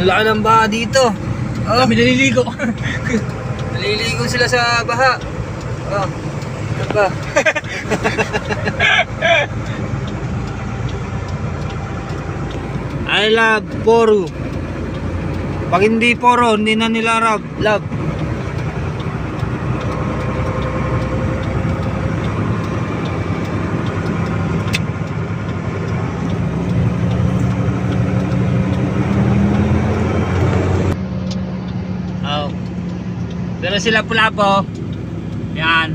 Ang laki ng baha dito. Oh, Kami naliligo. naliligo sila sa baha. Oh, ano ba? I love Poro. Pag hindi Poro, hindi na nila love. Oh. Pero sila Pulapo. Yan.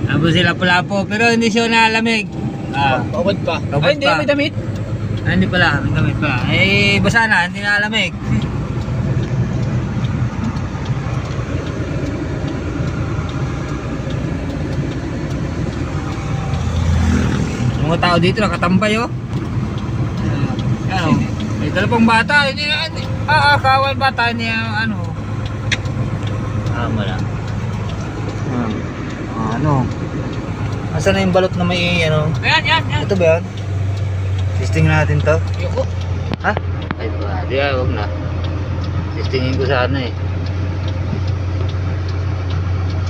Tapos sila Pulapo, pero hindi siya nalamig. Bawad pa. Bawad Ay, hindi pa. may damit. Hindi pala, may gamit pa. Eh, basa na, hindi na alamig. Mga tao dito nakatambay oh. Ano? May dalawang bata, hindi na kawan bata hindi ano. Wala. Ano? Asan na yung balot na may ano? Yan. Ito ba yan? Testing natin to. Yoko. Ha? Ay, di wag na. Testingin ko sana eh.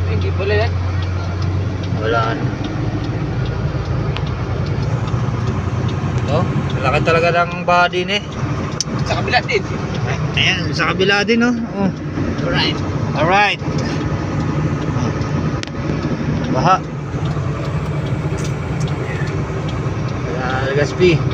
Hindi pala yan. Wala na. Oh, malaki talaga ng body eh. Sa kabila din. Ayan, sa kabila din oh. Oh. Alright. Alright. Baha. Gaspi.